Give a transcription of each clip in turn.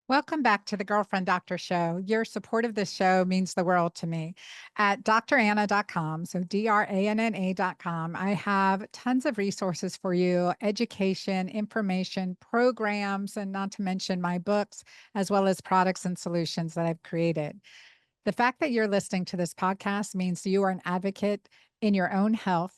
Welcome back to the Girlfriend Doctor Show. Your support of this show means the world to me. At dranna.com, so DRANNA.com, I have tons of resources for you, education, information, programs, and not to mention my books, as well as products and solutions that I've created. The fact that you're listening to this podcast means you are an advocate in your own health,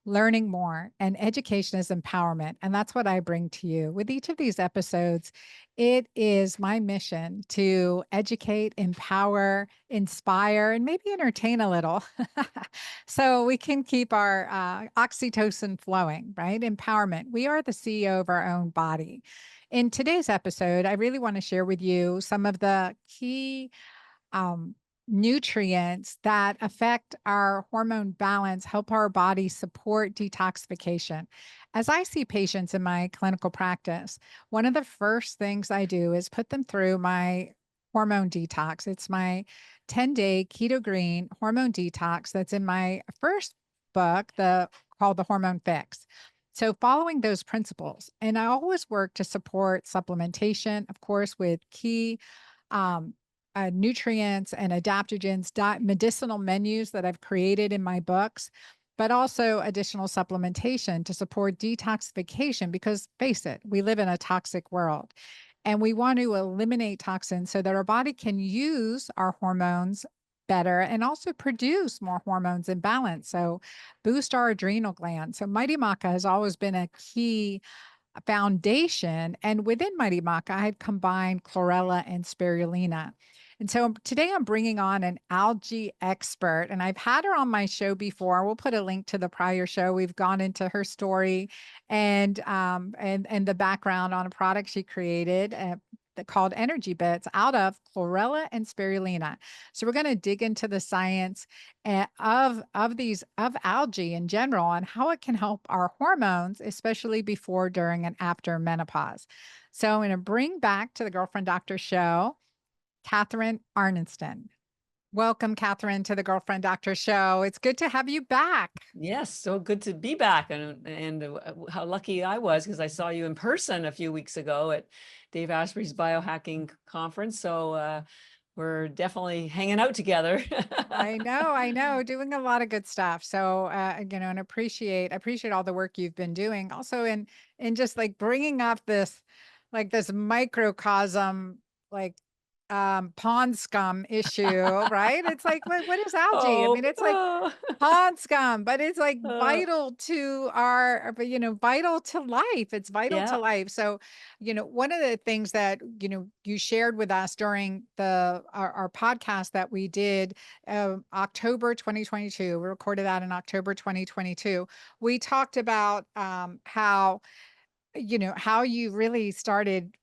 learning more, and education is empowerment. And that's what I bring to you. With each of these episodes, it is my mission to educate, empower, inspire, and maybe entertain a little so we can keep our oxytocin flowing, right? Empowerment. We are the CEO of our own body. In today's episode, I really want to share with you some of the key um, nutrients that affect our hormone balance, help our body support detoxification. As I see patients in my clinical practice, one of the first things I do is put them through my hormone detox. It's my 10-day keto-green hormone detox that's in my first book, called The Hormone Fix. So following those principles, and I always work to support supplementation, of course, with key um, nutrients and adaptogens, medicinal menus that I've created in my books, but also additional supplementation to support detoxification. Because face it, we live in a toxic world and we want to eliminate toxins so that our body can use our hormones better and also produce more hormones in balance. So boost our adrenal glands. So Mighty Maca has always been a key foundation. And within Mighty Maca, I had combined chlorella and spirulina. And so today I'm bringing on an algae expert, and I've had her on my show before. We'll put a link to the prior show. We've gone into her story and the background on a product she created called ENERGYbits out of chlorella and spirulina. So we're going to dig into the science of algae in general and how it can help our hormones, especially before, during, and after menopause. So I'm going to bring back to the Girlfriend Doctor Show Catharine Arnston. Welcome, Catharine, to the Girlfriend Doctor Show. It's good to have you back. Yes, so good to be back, and how lucky I was because I saw you in person a few weeks ago at Dave Asprey's biohacking conference. So we're definitely hanging out together. I know, doing a lot of good stuff. So, and appreciate all the work you've been doing. Also, in just like bringing up this microcosm, like pond scum issue, right? It's like, what is algae? I Oh, mean, it's like oh, pond scum, but it's like uh, vital to vital to life. It's vital to yeah. life. So, one of the things that, you shared with us during our podcast that we did, October 2022, we recorded that in October 2022. We talked about, how you really started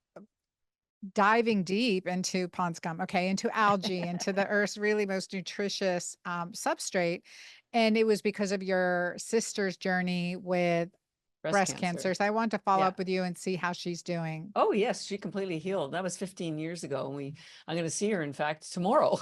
diving deep into pond scum, okay, into algae, into the Earth's really most nutritious substrate. And it was because of your sister's journey with Breast breast cancer. cancer. So I want to follow Yeah. up with you and see how she's doing. Oh yes, she completely healed. That was 15 years ago, and I'm going to see her, in fact, tomorrow.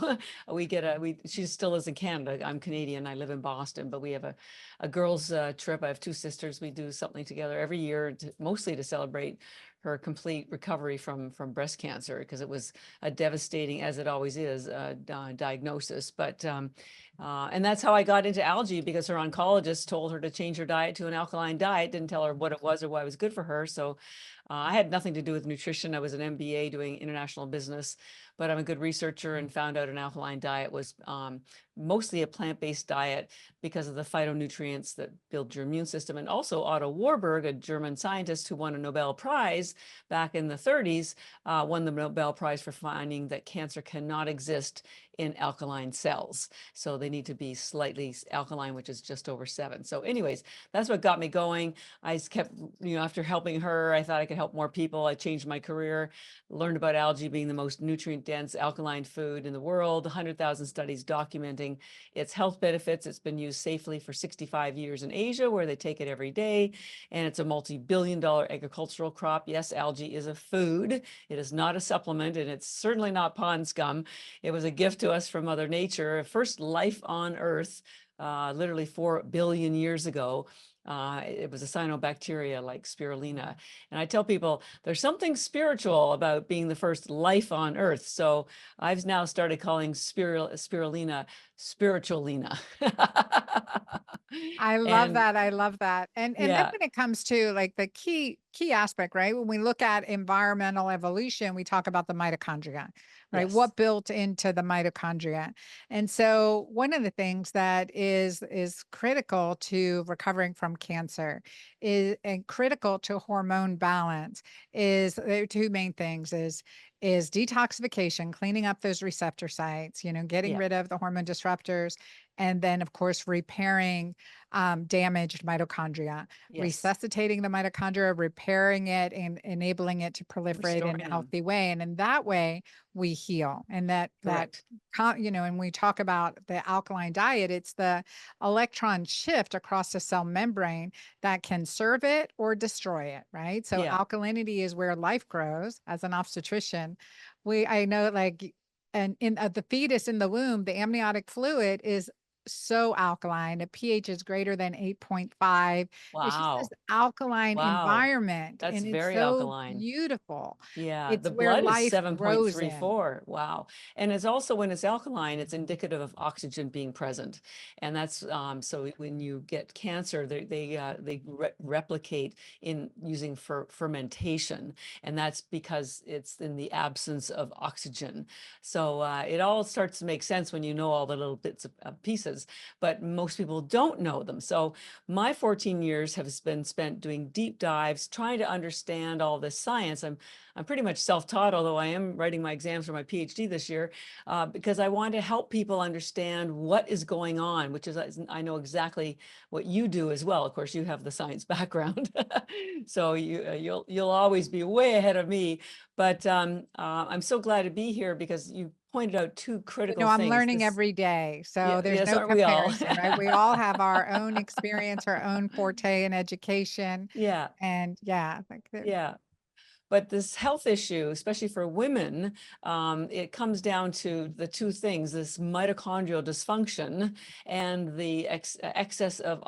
She still is in Canada. I'm Canadian. I live in Boston, but we have a girls' trip. I have two sisters. We do something together every year, mostly to celebrate her complete recovery from breast cancer, because it was a devastating, as it always is, diagnosis. But and that's how I got into algae, because her oncologist told her to change her diet to an alkaline diet, didn't tell her what it was or why it was good for her. So I had nothing to do with nutrition. I was an MBA doing international business, but I'm a good researcher and found out an alkaline diet was mostly a plant-based diet because of the phytonutrients that build your immune system. And also Otto Warburg, a German scientist who won a Nobel Prize back in the 30s, won the Nobel Prize for finding that cancer cannot exist in alkaline cells. So they need to be slightly alkaline, which is just over 7. So anyways, that's what got me going. I kept, after helping her, I thought I could help more people. I changed my career, learned about algae being the most nutrient-dense alkaline food in the world, 100,000 studies documenting its health benefits. It's been used safely for 65 years in Asia, where they take it every day, and it's a multi-billion-dollar agricultural crop. Yes, algae is a food. It is not a supplement, and it's certainly not pond scum. It was a gift to us from Mother Nature, first life on Earth, literally 4 billion years ago. It was a cyanobacteria like spirulina. And I tell people there's something spiritual about being the first life on Earth. So I've now started calling spirulina spiritualina. I love And that. I love that. And then yeah, when it comes to like the key aspect, right? When we look at environmental evolution, we talk about the mitochondria, right? yes, What built into the mitochondria. And so one of the things that is critical to recovering from cancer is and critical to hormone balance is there are two main things is detoxification, cleaning up those receptor sites, getting yeah, rid of the hormone disruptors, and then of course repairing damaged mitochondria, yes, resuscitating the mitochondria, repairing it, and enabling it to proliferate in restoring a them. healthy way. And in that way, we heal. And Correct. and we talk about the alkaline diet, it's the electron shift across the cell membrane that can serve it or destroy it, right? So Yeah. alkalinity is where life grows. As an obstetrician, I know like, and in the fetus in the womb, the amniotic fluid is so alkaline. The pH is greater than 8.5. It's just this Wow. alkaline Wow. environment, That's and it's very so alkaline. beautiful. Yeah, It's the where blood is life grows in. 7.34. Wow. And it's also when it's alkaline, it's indicative of oxygen being present. And that's so when you get cancer, they replicate in using fermentation. And that's because it's in the absence of oxygen. So it all starts to make sense when you know all the little bits of pieces, but most people don't know them. So my 14 years have been spent doing deep dives, trying to understand all this science. I'm pretty much self-taught, although I am writing my exams for my PhD this year, because I want to help people understand what is going on, which is, I know exactly what you do as well. Of course, you have the science background, so you'll always be way ahead of me. But I'm so glad to be here because you pointed out two critical I'm things. learning This, every day. So yeah, there's yes, no aren't we all? comparison, right? We all have our own experience, our own forte in education. Yeah, And yeah, like yeah. But this health issue, especially for women, it comes down to the two things: this mitochondrial dysfunction and the excess of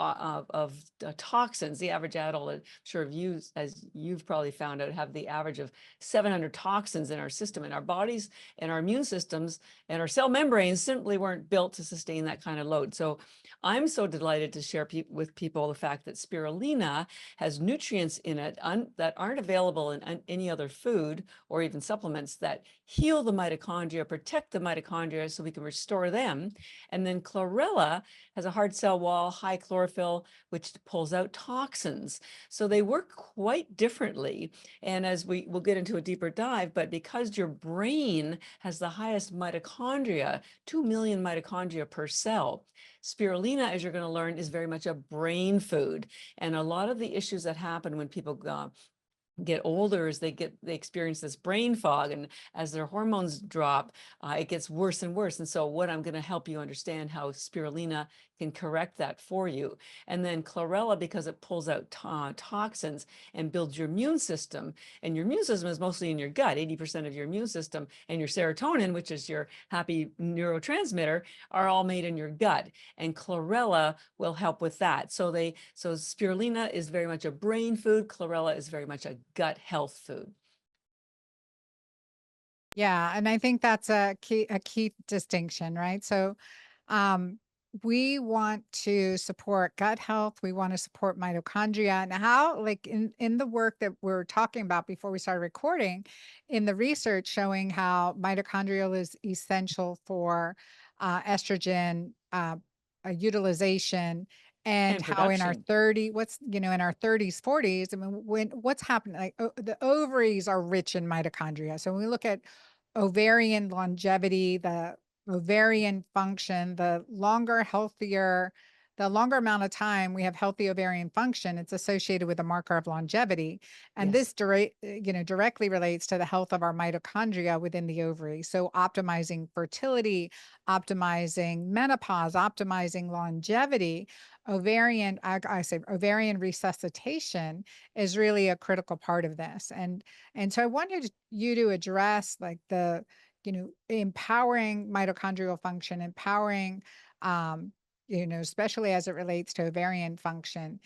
toxins. The average adult, I'm sure of you, as you've probably found out, have the average of 700 toxins in our system, in our bodies, and our immune systems, and our cell membranes simply weren't built to sustain that kind of load. So I'm so delighted to share with people the fact that spirulina has nutrients in it that aren't available in any other food or even supplements that heal the mitochondria, protect the mitochondria so we can restore them. And then chlorella has a hard cell wall, high chlorophyll, which pulls out toxins. So they work quite differently. And as we will get into a deeper dive, but because your brain has the highest mitochondria, 2 million mitochondria per cell, spirulina, as you're going to learn, is very much a brain food. And a lot of the issues that happen when people get older as they experience this brain fog, and as their hormones drop, it gets worse and worse. And so what I'm going to help you understand how spirulina can correct that for you. And then chlorella, because it pulls out toxins and builds your immune system, and your immune system is mostly in your gut. 80% of your immune system and your serotonin, which is your happy neurotransmitter, are all made in your gut, and chlorella will help with that. So spirulina is very much a brain food. Chlorella is very much a gut health food. yeah, and I think that's a key distinction, right? So um we want to support gut health, we want to support mitochondria, and how like in the work that we're talking about before we started recording, in the research showing how mitochondrial is essential for estrogen utilization, and And how in our production. 30s 40s, I mean, what's happening, like the ovaries are rich in mitochondria. So when we look at ovarian longevity, the ovarian function, the longer amount of time we have healthy ovarian function, it's associated with a marker of longevity. And Yes. this directly relates to the health of our mitochondria within the ovary. So optimizing fertility, optimizing menopause, optimizing longevity, I say ovarian resuscitation is really a critical part of this. And so I wanted you to address like the, empowering mitochondrial function, empowering, especially as it relates to ovarian function.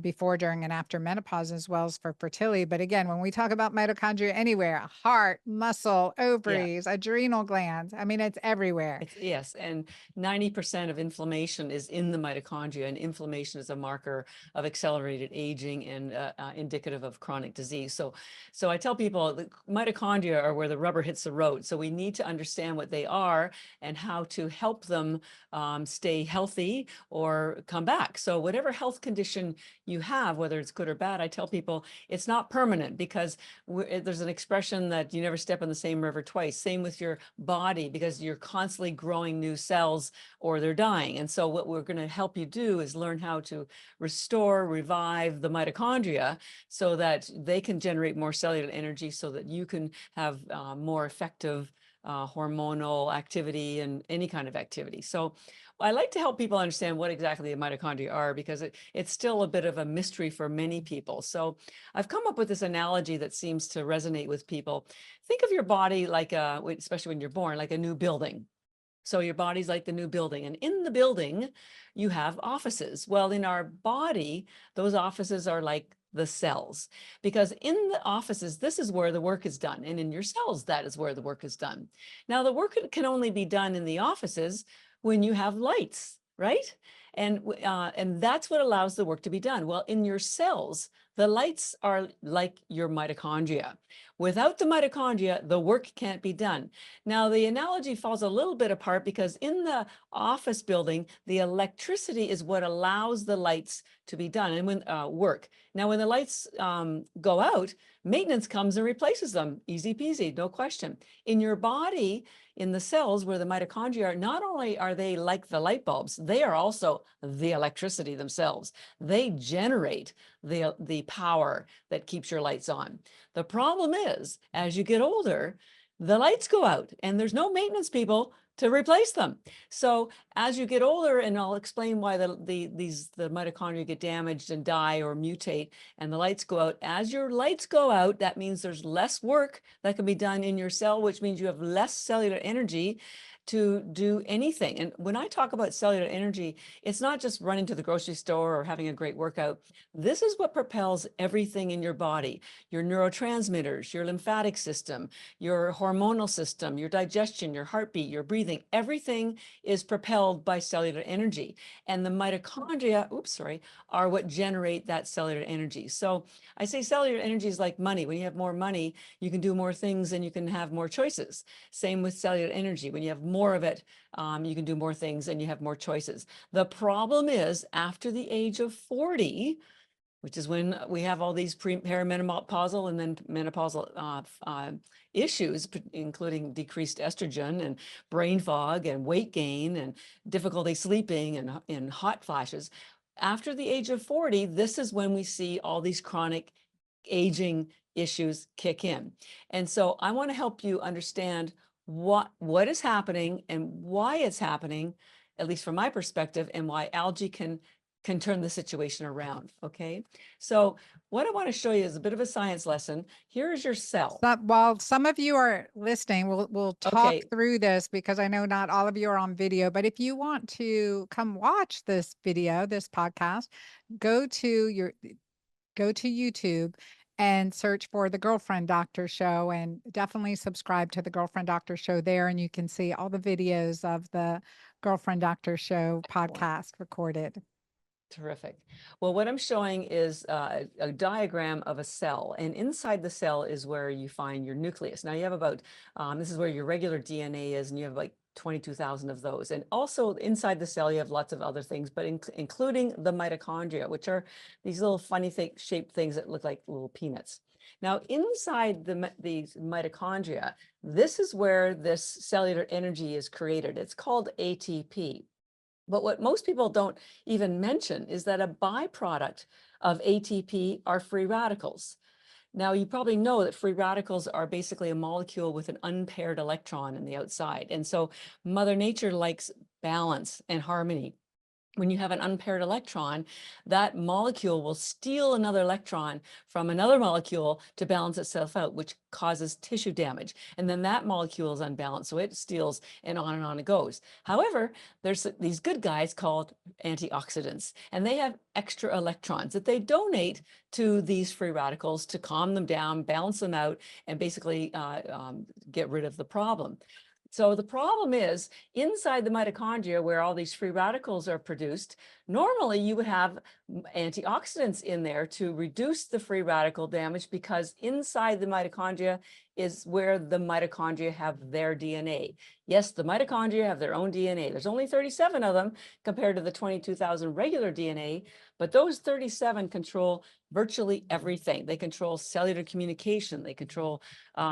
before, during, and after menopause, as well as for fertility. But again, when we talk about mitochondria anywhere, heart, muscle, Yeah. ovaries, adrenal glands, I mean, it's everywhere. Yes, and 90% of inflammation is in the mitochondria, and inflammation is a marker of accelerated aging and indicative of chronic disease. So I tell people the mitochondria are where the rubber hits the road. So we need to understand what they are and how to help them stay healthy or come back. So whatever health condition you have, whether it's good or bad, I tell people it's not permanent, because there's an expression that you never step in the same river twice. Same with your body, because you're constantly growing new cells or they're dying. And so what we're going to help you do is learn how to restore, revive the mitochondria so that they can generate more cellular energy, so that you can have more effective hormonal activity and any kind of activity. So I like to help people understand what exactly the mitochondria are, because it's still a bit of a mystery for many people. So I've come up with this analogy that seems to resonate with people. Think of your body like especially when you're born, like a new building. So your body's like the new building, and in the building you have offices. Well, in our body, those offices are like the cells, because in the offices, this is where the work is done. And in your cells, that is where the work is done. Now, the work can only be done in the offices when you have lights, right? And that's what allows the work to be done. Well, in your cells, the lights are like your mitochondria. Without the mitochondria, the work can't be done. Now, the analogy falls a little bit apart, because in the office building, the electricity is what allows the lights to be done and when work. Now, when the lights go out, maintenance comes and replaces them. Easy peasy, no question. In your body, in the cells where the mitochondria are, not only are they like the light bulbs, they are also the electricity themselves. They generate the power that keeps your lights on. The problem is, as you get older, the lights go out and there's no maintenance people to replace them. So as you get older, and I'll explain why the mitochondria get damaged and die or mutate and the lights go out. As your lights go out, that means there's less work that can be done in your cell, which means you have less cellular energy to do anything. And when I talk about cellular energy, it's not just running to the grocery store or having a great workout. This is what propels everything in your body: your neurotransmitters, your lymphatic system, your hormonal system, your digestion, your heartbeat, your breathing. Everything is propelled by cellular energy. And the mitochondria, are what generate that cellular energy. So I say cellular energy is like money. When you have more money, you can do more things and you can have more choices. Same with cellular energy. When you have more of it, you can do more things and you have more choices. The problem is, after the age of 40, which is when we have all these perimenopausal and then menopausal issues, including decreased estrogen and brain fog and weight gain and difficulty sleeping and hot flashes. After the age of 40, this is when we see all these chronic aging issues kick in. And so I want to help you understand what is happening and why it's happening, at least from my perspective, and why algae can turn the situation around. Okay, so what I want to show you is a bit of a science lesson. Here is your cell. While some of you are listening, we'll talk through this, because I know not all of you are on video. But if you want to come watch this video, this podcast, go to YouTube and search for the Girlfriend Doctor Show, and definitely subscribe to the Girlfriend Doctor Show there. And you can see all the videos of the Girlfriend Doctor Show podcast recorded. Terrific. Well, what I'm showing is a diagram of a cell, and inside the cell is where you find your nucleus. Now you have about, this is where your regular DNA is, and you have like 22,000 of those. And also inside the cell, you have lots of other things, but including the mitochondria, which are these little funny shaped things that look like little peanuts. Now, inside these mitochondria, this is where this cellular energy is created. It's called ATP. But what most people don't even mention is that a byproduct of ATP are free radicals. Now, you probably know that free radicals are basically a molecule with an unpaired electron in the outside. And so Mother Nature likes balance and harmony. when you have an unpaired electron, that molecule will steal another electron from another molecule to balance itself out, which causes tissue damage. And then that molecule is unbalanced, so it steals, and on it goes. However, there's these good guys called antioxidants, and they have extra electrons that they donate to these free radicals to calm them down, balance them out, and basically get rid of the problem. So the problem is inside the mitochondria where all these free radicals are produced, normally you would have antioxidants in there to reduce the free radical damage, because inside the mitochondria is where the mitochondria have their DNA. Yes, the mitochondria have their own DNA. There's only 37 of them compared to the 22,000 regular DNA, but those 37 control virtually everything. They control cellular communication. They control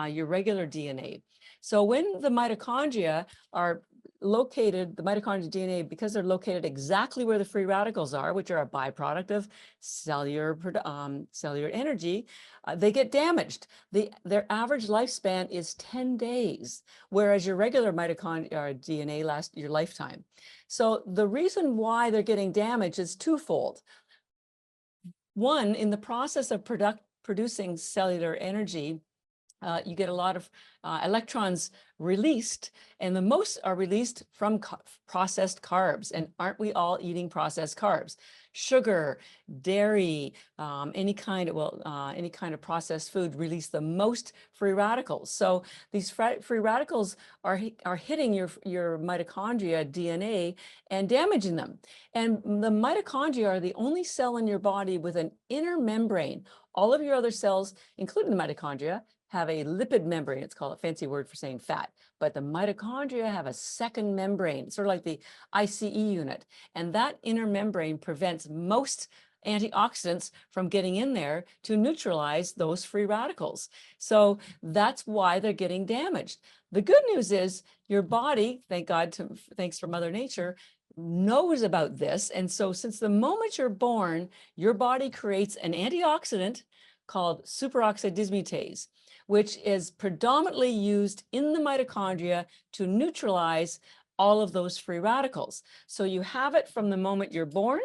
your regular DNA. So when the mitochondria are located, the mitochondrial DNA, because they're located exactly where the free radicals are, which are a byproduct of cellular energy, they get damaged. Their average lifespan is 10 days, whereas your regular mitochondrial DNA lasts your lifetime. So the reason why they're getting damaged is twofold. One, in the process of producing cellular energy, you get a lot of electrons released, and the most are released from processed carbs. And aren't we all eating processed carbs? Sugar, dairy, any kind of processed food release the most free radicals. So these free radicals are hitting your mitochondria DNA and damaging them. And the mitochondria are the only cell in your body with an inner membrane. All of your other cells, including the mitochondria, have a lipid membrane. It's called a fancy word for saying fat, but the mitochondria have a second membrane, sort of like the ICE unit. And that inner membrane prevents most antioxidants from getting in there to neutralize those free radicals. So that's why they're getting damaged. The good news is your body, thank God, thanks for Mother Nature, knows about this. And so since the moment you're born, your body creates an antioxidant called superoxide dismutase, which is predominantly used in the mitochondria to neutralize all of those free radicals. So you have it from the moment you're born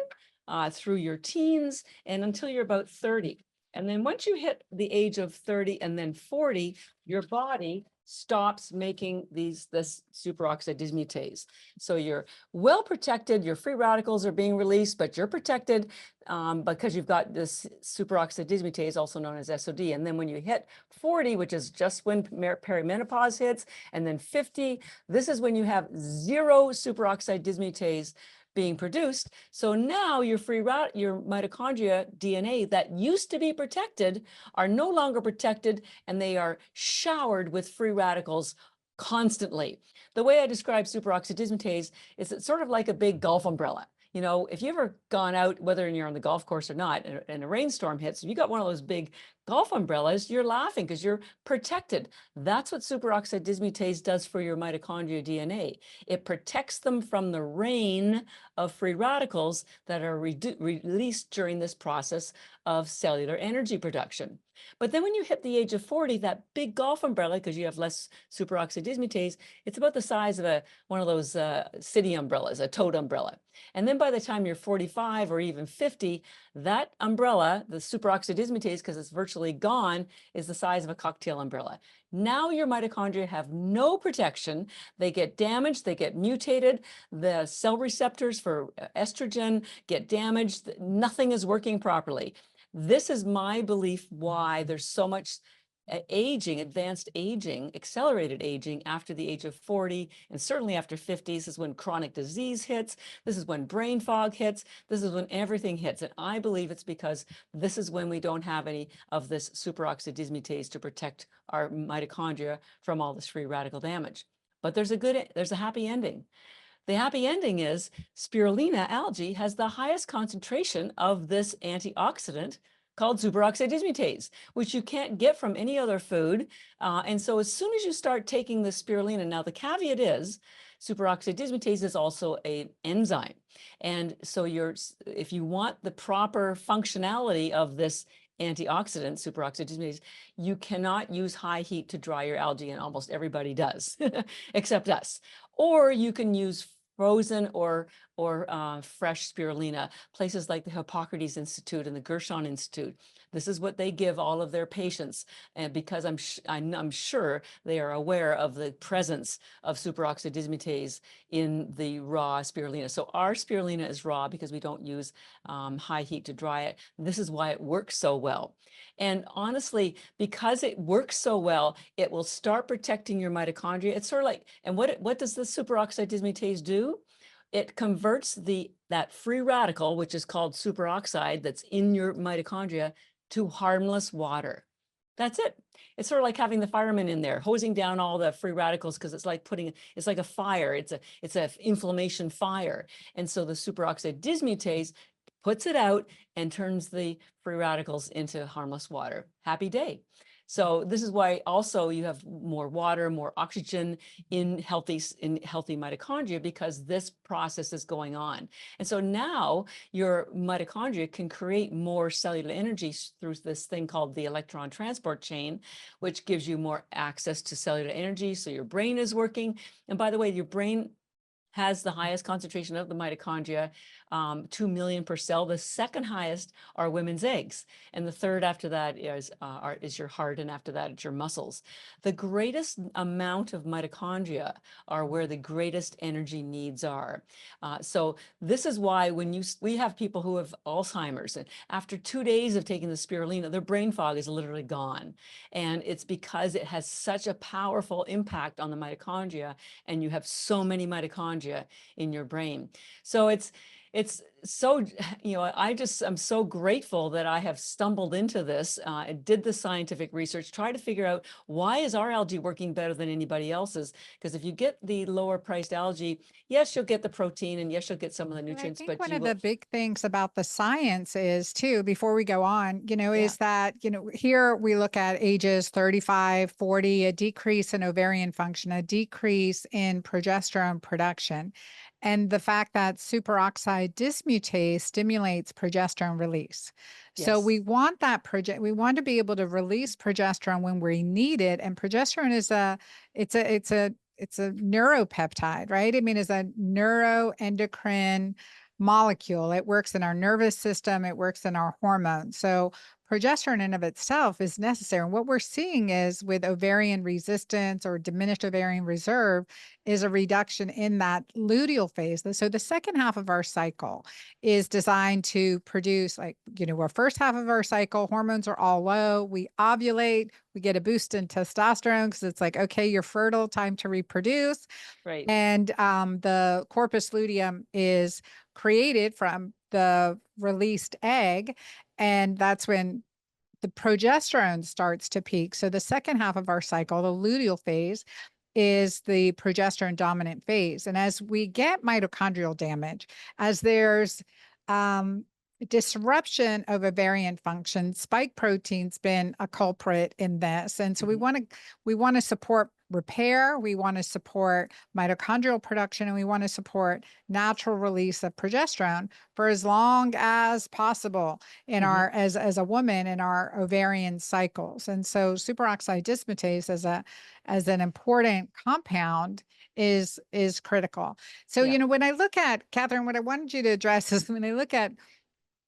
through your teens and until you're about 30. And then once you hit the age of 30 and then 40, your body stops making this superoxide dismutase. So you're well protected, your free radicals are being released, but you're protected because you've got this superoxide dismutase, also known as SOD. And then when you hit 40, which is just when perimenopause hits, and then 50, this is when you have zero superoxide dismutase being produced. So now your mitochondria DNA that used to be protected are no longer protected, and they are showered with free radicals constantly. The way I describe superoxide dismutase is it's sort of like a big golf umbrella. You know, if you've ever gone out, whether you're on the golf course or not, and a rainstorm hits, if you got one of those big golf umbrellas, you're laughing because you're protected. That's what superoxide dismutase does for your mitochondria DNA. It protects them from the rain of free radicals that are released during this process of cellular energy production. But then when you hit the age of 40, that big golf umbrella, because you have less superoxide dismutase, it's about the size of one of those city umbrellas, a tote umbrella. And then by the time you're 45 or even 50, that umbrella, the superoxide dismutase, because it's virtually gone, is the size of a cocktail umbrella. Now your mitochondria have no protection. They get damaged, they get mutated. The cell receptors for estrogen get damaged. Nothing is working properly. This is my belief why there's so much aging, advanced aging, accelerated aging after the age of 40, and certainly after 50. This is when chronic disease hits. This is when brain fog hits. This is when everything hits. And I believe it's because this is when we don't have any of this superoxide dismutase to protect our mitochondria from all this free radical damage. But there's a happy ending. The happy ending is spirulina algae has the highest concentration of this antioxidant called superoxide dismutase, which you can't get from any other food. And so as soon as you start taking the spirulina, now the caveat is superoxide dismutase is also an enzyme. And so if you want the proper functionality of this antioxidant, superoxide dismutase, you cannot use high heat to dry your algae, and almost everybody does, except us. Or you can use frozen or or fresh spirulina. Places like the Hippocrates Institute and the Gershon Institute, this is what they give all of their patients. And because I'm sure they are aware of the presence of superoxide dismutase in the raw spirulina. So our spirulina is raw because we don't use high heat to dry it. This is why it works so well. And honestly, because it works so well, it will start protecting your mitochondria. It's sort of like, and what does the superoxide dismutase do? It converts that free radical, which is called superoxide, that's in your mitochondria, to harmless water. That's it. It's sort of like having the fireman in there hosing down all the free radicals, because it's like it's like a fire. It's a inflammation fire. And so the superoxide dismutase puts it out and turns the free radicals into harmless water. Happy day. So this is why also you have more water, more oxygen in healthy mitochondria, because this process is going on. And so now your mitochondria can create more cellular energy through this thing called the electron transport chain, which gives you more access to cellular energy. So your brain is working. And by the way, your brain has the highest concentration of the mitochondria, 2 million per cell. The second highest are women's eggs. And the third after that is your heart. And after that, it's your muscles. The greatest amount of mitochondria are where the greatest energy needs are. So this is why when we have people who have Alzheimer's, and after 2 days of taking the spirulina, their brain fog is literally gone. And it's because it has such a powerful impact on the mitochondria, and you have so many mitochondria in your brain. So it's so, I'm so grateful that I have stumbled into this. I did the scientific research, try to figure out why is our algae working better than anybody else's? Because if you get the lower priced algae, yes, you'll get the protein, and yes, you'll get some of the And I nutrients, think but one you of will. the big things about the science is too, before we go on, Yeah. is that, here we look at ages 35, 40, a decrease in ovarian function, a decrease in progesterone production, and the fact that superoxide dismutase stimulates progesterone release. So Yes. we want we want to be able to release progesterone when we need it. And progesterone is it's a neuropeptide, right? I mean, it's a neuroendocrine molecule. It works in our nervous system, it works in our hormones. So progesterone in and of itself is necessary. And what we're seeing is with ovarian resistance or diminished ovarian reserve is a reduction in that luteal phase. So the second half of our cycle is designed to produce, like, our first half of our cycle, hormones are all low. We ovulate, we get a boost in testosterone because it's like, okay, you're fertile, time to reproduce. Right. And the corpus luteum is created from the released egg. And that's when the progesterone starts to peak. So the second half of our cycle, the luteal phase, is the progesterone dominant phase. And as we get mitochondrial damage, as there's disruption of ovarian function, spike protein's been a culprit in this. And so we want to support repair, we want to support mitochondrial production, and we want to support natural release of progesterone for as long as possible in our as a woman in our ovarian cycles. And so superoxide dismutase as an important compound is critical. So, Yeah. when I look at, Catherine, what I wanted you to address is when I look at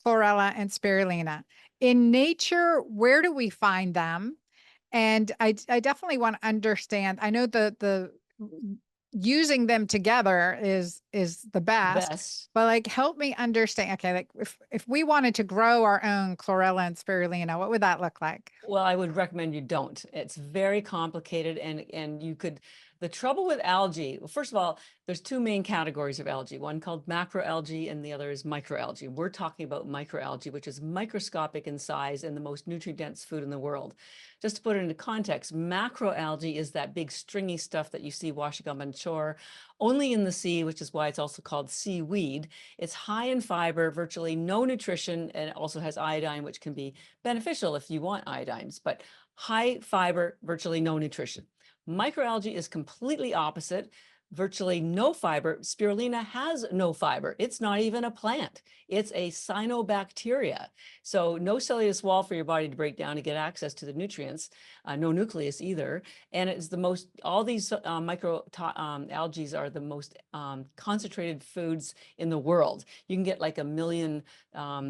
chlorella and spirulina in nature, where do we find them? And I definitely want to understand. I know the using them together is the best, Best. but like help me understand. Okay, like if we wanted to grow our own chlorella and spirulina, what would that look like? Well, I would recommend you don't. It's very complicated, and you could. The trouble with algae, well, first of all, there's two main categories of algae, one called macroalgae and the other is microalgae. We're talking about microalgae, which is microscopic in size and the most nutrient-dense food in the world. Just to put it into context, macroalgae is that big stringy stuff that you see washing up on shore, only in the sea, which is why it's also called seaweed. It's high in fiber, virtually no nutrition, and it also has iodine, which can be beneficial if you want iodines, but high fiber, virtually no nutrition. Microalgae is completely opposite. virtually no fiber. Spirulina has no fiber. It's not even a plant. It's a cyanobacteria. So no cellulose wall for your body to break down to get access to the nutrients, no nucleus either. And it's the most, all these algae are the most concentrated foods in the world. You can get like 1 million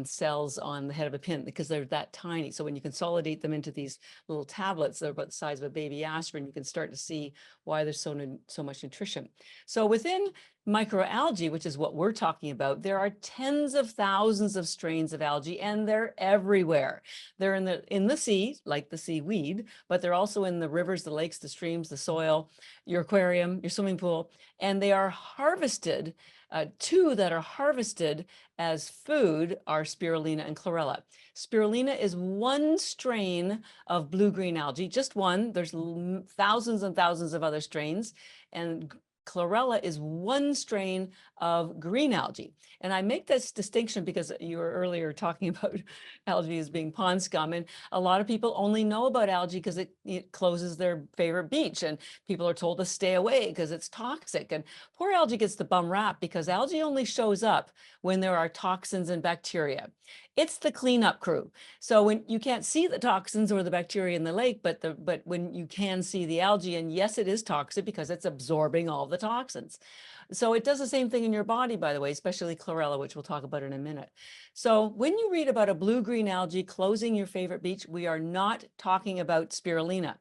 cells on the head of a pin because they're that tiny. So when you consolidate them into these little tablets, they're about the size of a baby aspirin, you can start to see why there's so much nutrition. So within microalgae, which is what we're talking about, there are tens of thousands of strains of algae, and they're everywhere. They're in the sea, like the seaweed, but they're also in the rivers, the lakes, the streams, the soil, your aquarium, your swimming pool, and they are harvested. Two that are harvested as food are spirulina and chlorella. Spirulina is one strain of blue-green algae, just one. There's thousands and thousands of other strains, and chlorella is one strain of green algae. And I make this distinction because you were earlier talking about algae as being pond scum, and a lot of people only know about algae because it closes their favorite beach, and people are told to stay away because it's toxic. And poor algae gets the bum rap because algae only shows up when there are toxins and bacteria. It's the cleanup crew. So when you can't see the toxins or the bacteria in the lake, but when you can see the algae, and yes, it is toxic because it's absorbing all the toxins. So it does the same thing in your body, by the way, especially chlorella, which we'll talk about in a minute. So when you read about a blue-green algae closing your favorite beach, we are not talking about spirulina.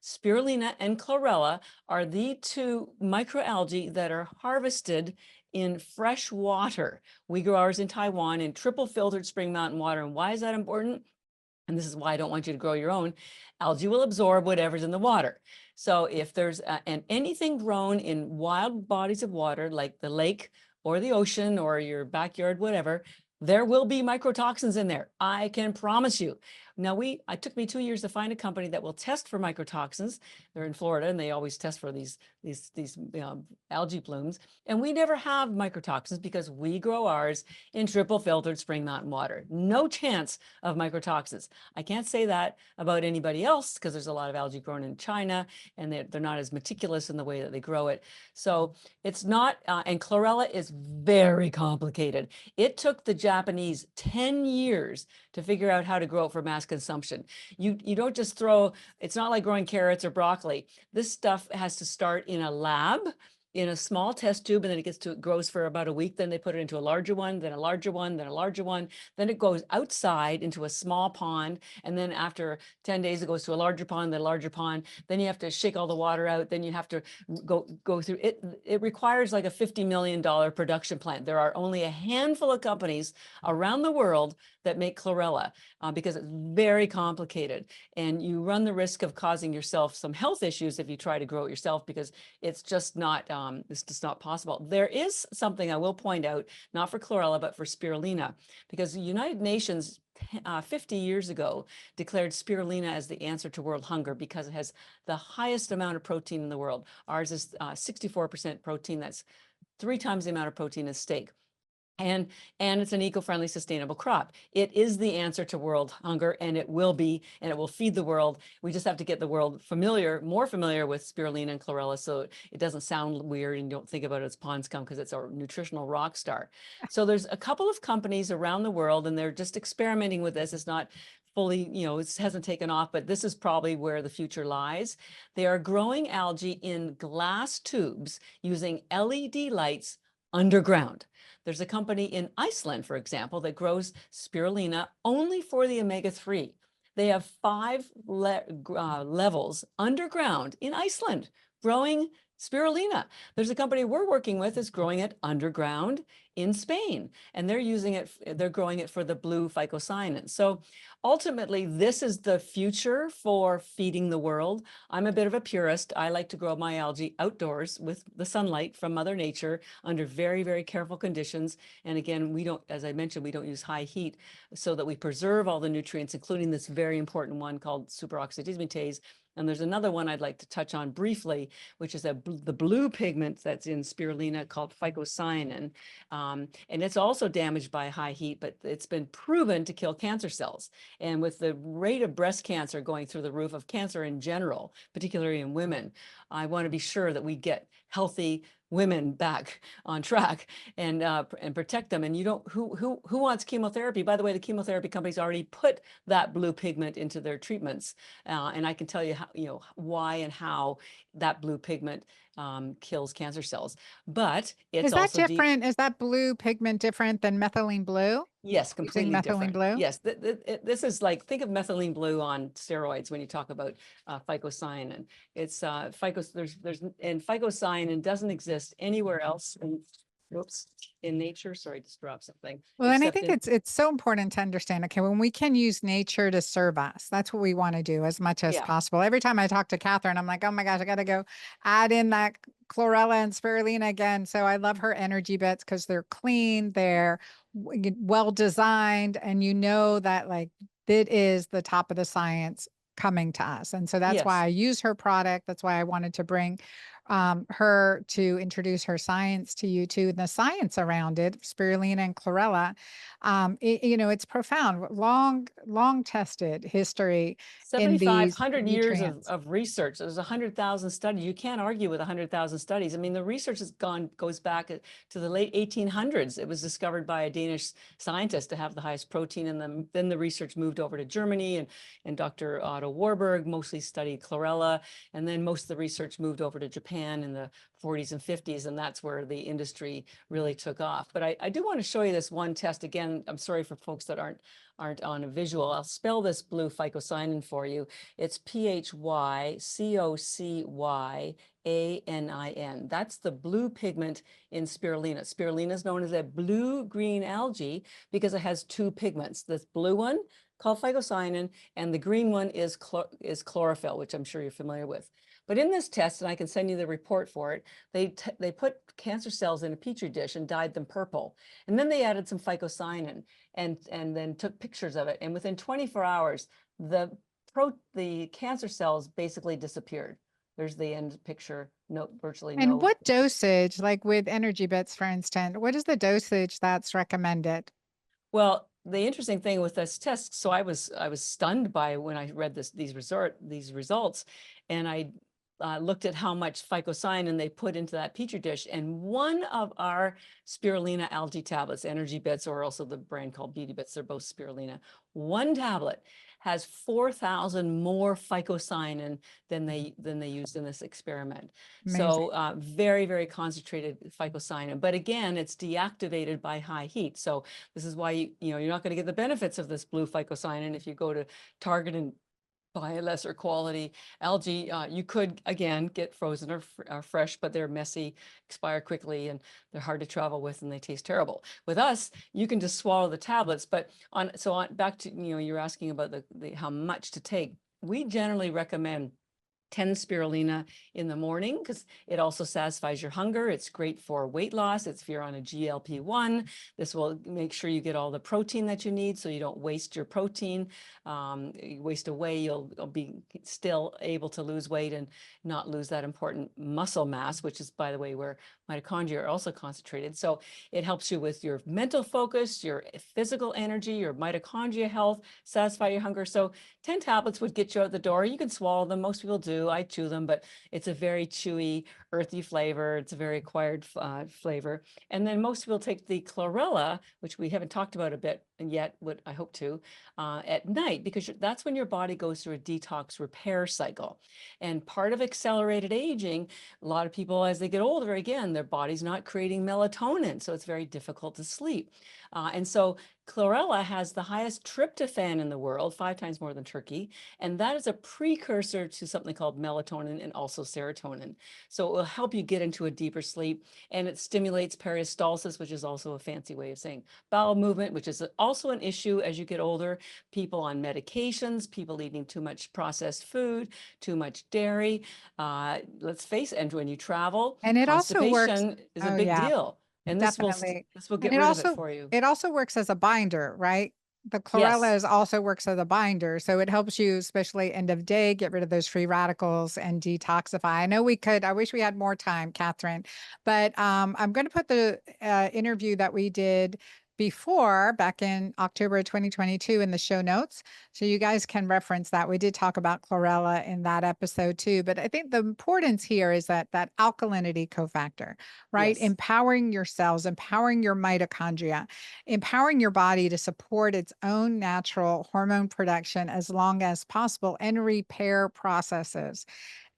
Spirulina and chlorella are the two microalgae that are harvested in fresh water. We grow ours in Taiwan in triple filtered spring mountain water. And why is that important? And this is why I don't want you to grow your own. Algae will absorb whatever's in the water. So if there's anything grown in wild bodies of water, like the lake or the ocean or your backyard, whatever, there will be microtoxins in there. I can promise you. Now, it took me 2 years to find a company that will test for microtoxins. They're in Florida, and they always test for these algae blooms. And we never have microtoxins because we grow ours in triple filtered spring mountain water. No chance of microtoxins. I can't say that about anybody else because there's a lot of algae grown in China, and they're not as meticulous in the way that they grow it. So it's not, and chlorella is very complicated. It took the Japanese 10 years to figure out how to grow it for mass consumption. You don't just throw, it's not like growing carrots or broccoli. This stuff has to start in a lab, in a small test tube, and then it grows for about a week. Then they put it into a larger one, then a larger one, then a larger one. Then it goes outside into a small pond. And then after 10 days, it goes to a larger pond, then a larger pond. Then you have to shake all the water out. Then you have to go through it. It requires like a $50 million production plant. There are only a handful of companies around the world that make chlorella because it's very complicated. And you run the risk of causing yourself some health issues if you try to grow it yourself, because it's just not possible. There is something I will point out, not for chlorella, but for spirulina, because the United Nations 50 years ago declared spirulina as the answer to world hunger because it has the highest amount of protein in the world. Ours is 64% protein. That's 3 times the amount of protein as steak. And it's an eco-friendly, sustainable crop. It is the answer to world hunger, and it will be, and it will feed the world. We just have to get the world more familiar with spirulina and chlorella, so it doesn't sound weird and you don't think about it as pond scum, because it's a nutritional rock star. So there's a couple of companies around the world, and they're just experimenting with this. It's not fully, it hasn't taken off, but this is probably where the future lies. They are growing algae in glass tubes using LED lights underground. There's a company in Iceland, for example, that grows spirulina only for the omega-3. They have 5 levels underground in Iceland growing spirulina. There's a company we're working with that's growing it underground in Spain, and they're growing it for the blue Phycocyanin. So ultimately, this is the future for feeding the world. I'm a bit of a purist. I like to grow my algae outdoors with the sunlight from Mother Nature under very, very careful conditions. And again, as I mentioned, we don't use high heat so that we preserve all the nutrients, including this very important one called superoxide dismutase. And there's another one I'd like to touch on briefly, which is the blue pigment that's in spirulina called phycocyanin. And it's also damaged by high heat, but it's been proven to kill cancer cells. And with the rate of breast cancer going through the roof, of cancer in general, particularly in women, I want to be sure that we get healthy, women back on track and protect them. And you don't, who wants chemotherapy? By the way, the chemotherapy companies already put that blue pigment into their treatments. And I can tell you how, why and how that blue pigment kills cancer cells. But it's Is that also different? Is that blue pigment different than methylene blue? Yes, Using completely methylene different. blue? Yes, this is like, think of methylene blue on steroids when you talk about phycocyanin. It's and phycocyanin doesn't exist anywhere else in nature. Sorry, just dropped something. Well, and I Except think in, it's so important to understand, okay, when we can use nature to serve us, that's what we want to do as much as yeah, possible. Every time I talk to Catherine, I'm like, oh my gosh, I got to go add in that chlorella and spirulina again. So I love her energy bits because they're clean, they're well designed, and you know that like it is the top of the science coming to us. And so that's why yes. I use her product. That's why I wanted to bring her to introduce her science to you too, and the science around it, spirulina and chlorella. It's profound, long tested history in these 7,500 years nutrients. of research. There's 100,000 studies. You can't argue with 100,000 studies. I mean, the research goes back to the late 1800s. It was discovered by a Danish scientist to have the highest protein in them. Then the research moved over to Germany, and Dr. Otto Warburg mostly studied chlorella. And then most of the research moved over to Japan in the 40s and 50s, and that's where the industry really took off. But I do want to show you this one test again. I'm sorry for folks that aren't on a visual. I'll spell this blue phycocyanin for you. It's Phycocyanin. That's the blue pigment in spirulina. Spirulina is known as a blue-green algae because it has two pigments. This blue one called phycocyanin, and the green one is chlorophyll, which I'm sure you're familiar with. But in this test, and I can send you the report for it, they put cancer cells in a petri dish and dyed them purple. And then they added some phycocyanin and then took pictures of it. And within 24 hours, the cancer cells basically disappeared. There's the end picture, virtually And no. what dosage, like with energy bits, for instance, what is the dosage that's recommended? Well, the interesting thing with this test, so I was stunned by when I read these results, and I looked at how much phycocyanin they put into that petri dish, and one of our spirulina algae tablets, ENERGYbits, or also the brand called Beauty Bits, they're both spirulina. One tablet has 4,000 more phycocyanin than they used in this experiment. Amazing. So very, very concentrated phycocyanin. But again, it's deactivated by high heat. So this is why you're not going to get the benefits of this blue phycocyanin if you go to Target and buy a lesser quality algae. You could, again, get frozen or fresh, but they're messy, expire quickly, and they're hard to travel with, and they taste terrible. With us, you can just swallow the tablets. But back to, you're asking about the how much to take. We generally recommend 10 spirulina in the morning because it also satisfies your hunger. It's great for weight loss. It's if you're on a GLP-1. This will make sure you get all the protein that you need so you don't waste your protein. You waste away, you'll be still able to lose weight and not lose that important muscle mass, which is, by the way, where mitochondria are also concentrated. So it helps you with your mental focus, your physical energy, your mitochondria health, satisfy your hunger. So 10 tablets would get you out the door. You can swallow them. Most people do. I chew them, but it's a very chewy, earthy flavor. It's a very acquired flavor. And then most people take the chlorella, which we haven't talked about a bit yet, what I hope to, at night, because that's when your body goes through a detox repair cycle. And part of accelerated aging, a lot of people, as they get older, again, their body's not creating melatonin, so it's very difficult to sleep. And so chlorella has the highest tryptophan in the world, 5 times more than turkey, and that is a precursor to something called melatonin and also serotonin. So it will help you get into a deeper sleep, and it stimulates peristalsis, which is also a fancy way of saying bowel movement, which is also an issue as you get older. People on medications, people eating too much processed food, too much dairy. Let's face it, and when you travel, And it also works. constipation is a Oh big yeah, deal. And definitely. this will And get rid of it for you. it also works as a binder, right? The chlorella Yes. is also works as a binder. So it helps you, especially end of day, get rid of those free radicals and detoxify. I know we could, I wish we had more time, Catherine, but I'm going to put the interview that we did before, back in October of 2022 in the show notes. So you guys can reference that. We did talk about chlorella in that episode too. But I think the importance here is that alkalinity cofactor, right? Yes. Empowering your cells, empowering your mitochondria, empowering your body to support its own natural hormone production as long as possible and repair processes.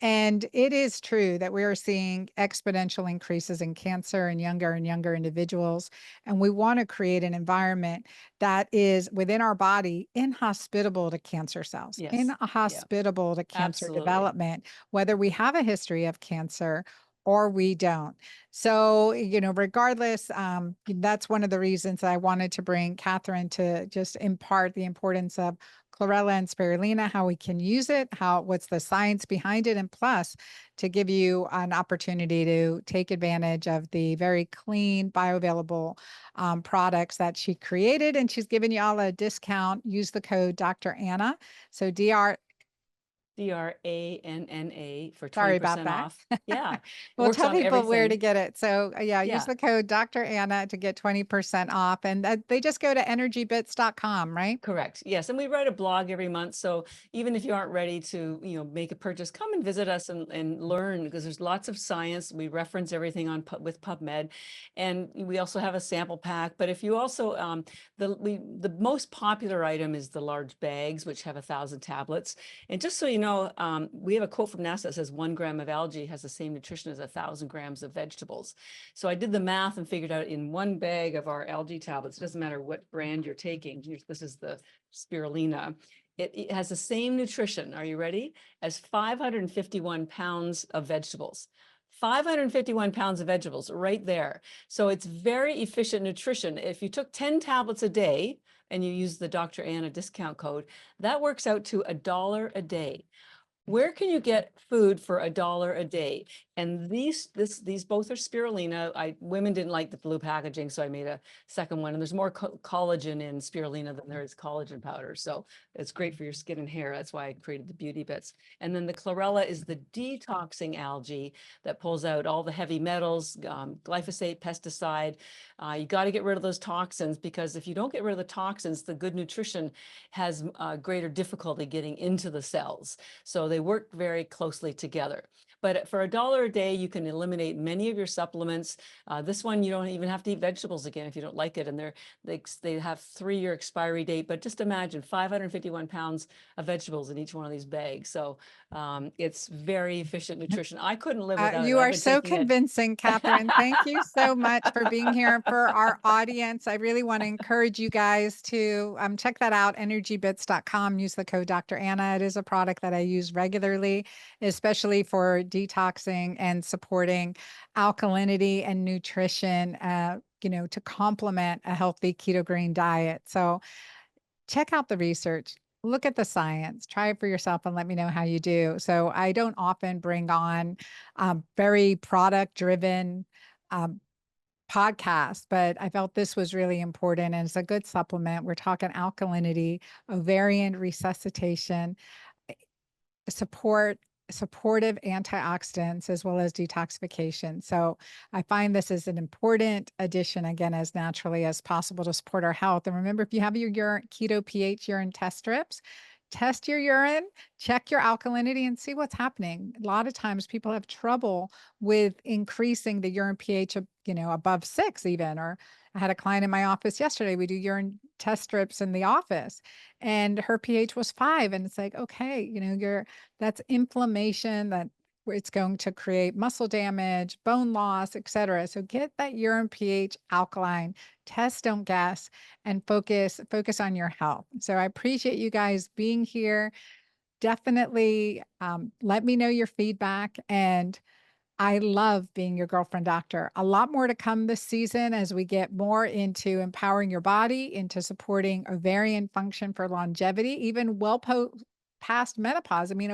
And it is true that we are seeing exponential increases in cancer in younger and younger individuals. And we want to create an environment that is within our body inhospitable to cancer cells, Yes. Yeah. inhospitable to cancer Absolutely. development, whether we have a history of cancer or we don't. So, regardless, that's one of the reasons I wanted to bring Catharine to just impart the importance of chlorella and spirulina, how we can use it, what's the science behind it, and plus to give you an opportunity to take advantage of the very clean, bioavailable products that she created. And she's given you all a discount. Use the code Dr. Anna. So DRANNA for Sorry about 20% that. off. Yeah. It We'll works tell on people where to everything. get it. So, yeah, use Yeah. the code Dr. Anna to get 20% off. And they just go to ENERGYbits.com, right? Correct. Yes. And we write a blog every month. So even if you aren't ready to, make a purchase, come and visit us and learn, because there's lots of science. We reference everything with PubMed. And we also have a sample pack. But if you also, the most popular item is the large bags, which have 1,000 tablets. And just so you know, we have a quote from NASA that says 1 gram of algae has the same nutrition as 1,000 grams of vegetables. So I did the math and figured out in 1 bag of our algae tablets, it doesn't matter what brand you're taking. This is the Spirulina. It has the same nutrition, are you ready? As 551 pounds of vegetables. 551 pounds of vegetables right there. So it's very efficient nutrition. If you took 10 tablets a day and you use the Dr. Anna discount code, that works out to $1 a day. Where can you get food for $1 a day? And these both are spirulina. Women didn't like the blue packaging, so I made a second one. And there's more collagen in spirulina than there is collagen powder. So it's great for your skin and hair. That's why I created the beauty bits. And then the chlorella is the detoxing algae that pulls out all the heavy metals, glyphosate, pesticide. You got to get rid of those toxins, because if you don't get rid of the toxins, the good nutrition has greater difficulty getting into the cells. So they work very closely together. But for $1 a day, you can eliminate many of your supplements. This one, you don't even have to eat vegetables again if you don't like it. And they have 3-year expiry date. But just imagine 551 pounds of vegetables in each one of these bags. So it's very efficient nutrition. I couldn't live without it. You I've are been so taking it. convincing, Catharine. Thank you so much for being here. For our audience, I really want to encourage you guys to check that out, energybits.com. Use the code Dr. Anna. It is a product that I use regularly, especially for detoxing and supporting alkalinity and nutrition, to complement a healthy keto-green diet. So check out the research, look at the science, try it for yourself and let me know how you do. So I don't often bring on very product driven podcasts, but I felt this was really important and it's a good supplement. We're talking alkalinity, ovarian resuscitation, supportive antioxidants, as well as detoxification. So I find this is an important addition, again, as naturally as possible to support our health. And remember, if you have your keto pH urine test strips, test your urine, check your alkalinity and see what's happening. A lot of times people have trouble with increasing the urine pH, above 6 even, or I had a client in my office yesterday. We do urine test strips in the office and her pH was 5. And it's like, okay, that's inflammation that it's going to create muscle damage, bone loss, etc. So get that urine pH alkaline, test, don't guess, and focus on your health. So I appreciate you guys being here. Definitely let me know your feedback. And I love being your girlfriend doctor. A lot more to come this season as we get more into empowering your body, into supporting ovarian function for longevity, even past menopause. I mean,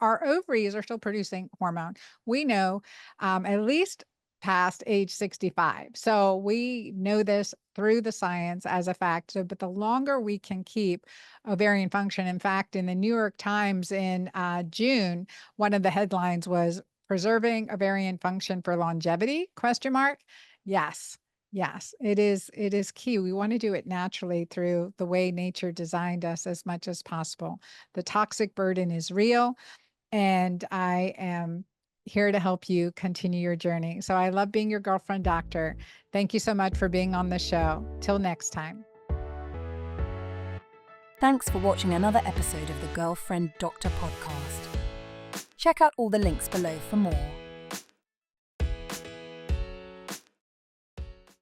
our ovaries are still producing hormone. We know at least past age 65. So we know this through the science as a fact. So, but the longer we can keep ovarian function, in fact, in the New York Times in June, one of the headlines was preserving ovarian function for longevity, question mark. Yes. Yes, it is key. We want to do it naturally through the way nature designed us as much as possible. The toxic burden is real, and I am here to help you continue your journey. So I love being your girlfriend doctor. Thank you so much for being on the show. Till next time. Thanks for watching another episode of the Girlfriend Doctor podcast. Check out all the links below for more.